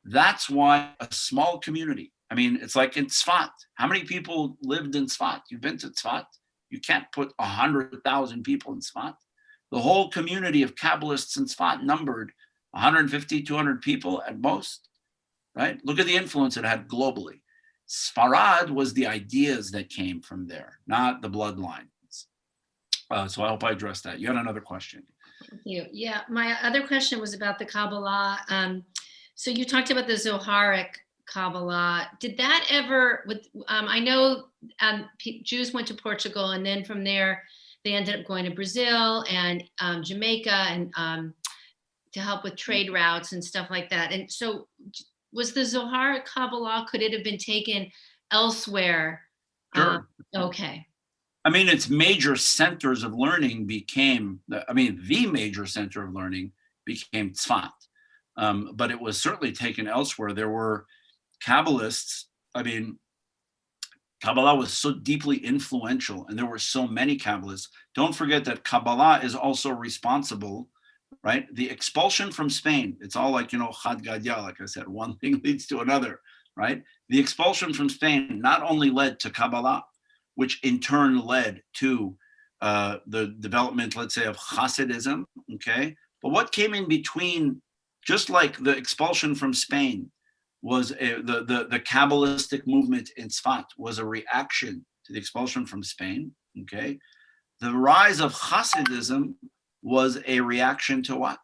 That's why a small community, it's like in Tzfat. How many people lived in Tzfat? You've been to Tzfat? You can't put 100,000 people in Tzfat. The whole community of Kabbalists in Tzfat numbered 150, 200 people at most, right? Look at the influence it had globally. Sfarad was the ideas that came from there, not the bloodlines. So I hope I addressed that. You had another question. Thank you. Yeah, my other question was about the Kabbalah. So you talked about the Zoharic Kabbalah. Did that ever, I know Jews went to Portugal, and then from there, they ended up going to Brazil and Jamaica and to help with trade routes and stuff like that. And so was the Zoharic Kabbalah, could it have been taken elsewhere? Sure. Okay. Its major centers of learning became, the major center of learning became Tzfat. But it was certainly taken elsewhere. There were Kabbalists. Kabbalah was so deeply influential, and there were so many Kabbalists. Don't forget that Kabbalah is also responsible, right? The expulsion from Spain, it's all like, Chad Gadya, like I said, one thing leads to another, right? The expulsion from Spain not only led to Kabbalah, which in turn led to the development, let's say, of Hasidism, okay? But what came in between, just like the expulsion from Spain was the Kabbalistic movement in Tzfat was a reaction to the expulsion from Spain, okay? The rise of Hasidism was a reaction to what?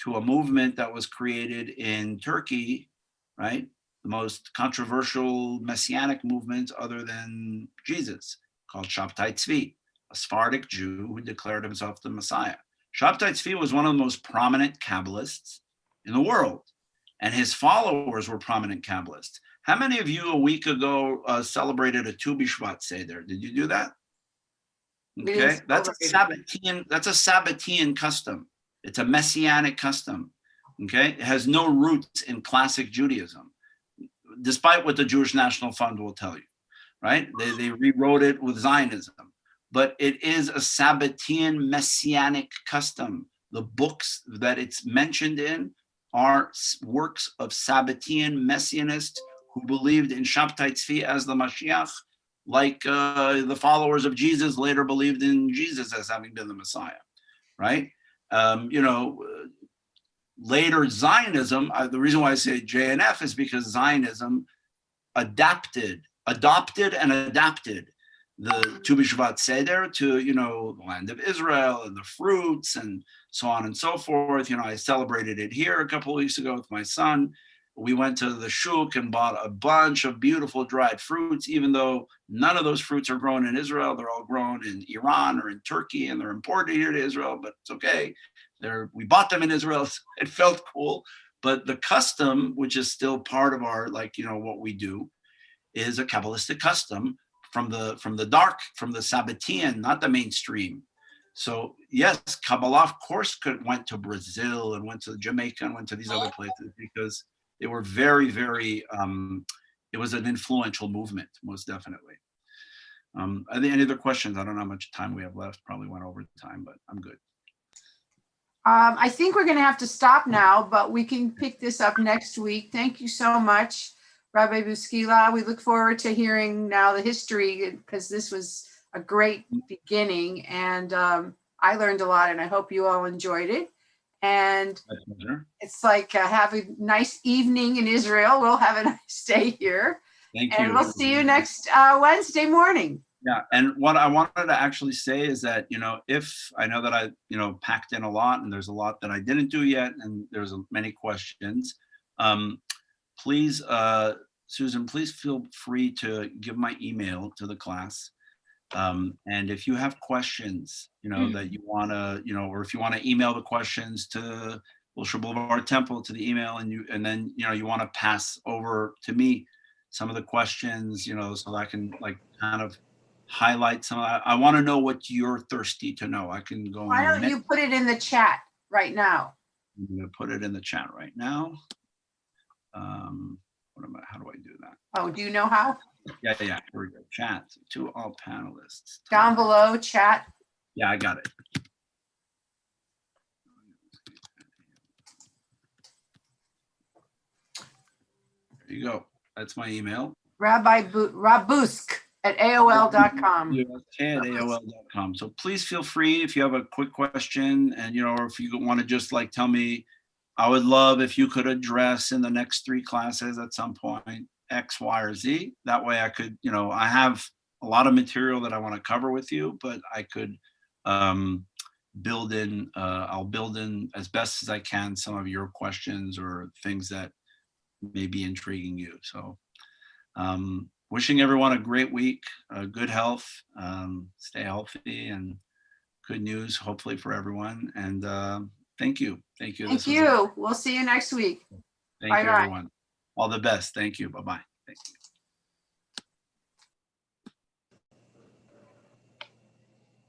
To a movement that was created in Turkey, right? The most controversial messianic movement other than Jesus, called Shabtai Tzvi, a Sephardic Jew who declared himself the Messiah. Shabtai Tzvi was one of the most prominent Kabbalists in the world, and his followers were prominent Kabbalists. How many of you a week ago celebrated a Tu B'Shvat Seder? Did you do that? Okay, that's a Sabbatean custom. It's a messianic custom. Okay, it has no roots in classic Judaism, despite what the Jewish National Fund will tell you, right? They rewrote it with Zionism, but it is a Sabbatean messianic custom. The books that it's mentioned in are works of Sabbatean messianists who believed in Shabtai Tzvi as the Mashiach, like the followers of Jesus later believed in Jesus as having been the Messiah, right? Later Zionism, the reason why I say JNF is because Zionism adopted and adapted the Tu B'Shvat Seder to, the land of Israel and the fruits and so on and so forth. I celebrated it here a couple of weeks ago with my son. We went to the shuk and bought a bunch of beautiful dried fruits, even though none of those fruits are grown in Israel. They're all grown in Iran or in Turkey, and they're imported here to Israel, but it's okay. We bought them in Israel. So it felt cool. But the custom, which is still part of our, what we do, is a Kabbalistic custom from the Sabbatean, not the mainstream So yes, Kabbalah, of course, went to Brazil and went to Jamaica and went to these other places because they were very, very, it was an influential movement, most definitely. Are there any other questions? I don't know how much time we have left. Probably went over time, but I'm good. I think we're going to have to stop now, but we can pick this up next week. Thank you so much, Rabbi Bouskila. We look forward to hearing now the history, because this was a great beginning, and I learned a lot, and I hope you all enjoyed it. And it's like have a nice evening in Israel. We'll have a nice day here. Thank you. And we'll see you next Wednesday morning. Yeah, and what I wanted to actually say is that, if I know that I, packed in a lot, and there's a lot that I didn't do yet, and there's many questions, please, Susan, please feel free to give my email to the class. And if you have questions, that you want to, or if you want to email the questions to Wilshire Boulevard Temple, to the email, and then, you want to pass over to me some of the questions, so that I can kind of highlight some. I want to know what you're thirsty to know. I can go. Why don't you put it in the chat right now? I'm going to put it in the chat right now. How do I do that? Oh, do you know how? Yeah. Here we go. Chat to all panelists. Down below, chat. Yeah, I got it. There you go. That's my email. Rabusk@aol.com. AOL.com. So please feel free if you have a quick question, and or if you want to just tell me. I would love if you could address in the next 3 classes at some point X, Y, or Z. That way I could, I have a lot of material that I want to cover with you, but I could build in, I'll build in as best as I can some of your questions or things that may be intriguing you. So wishing everyone a great week, good health, stay healthy, and good news, hopefully, for everyone. And thank you. Thank you. Thank you. We'll see you next week. Thank you, everyone. All the best. Thank you. Bye-bye.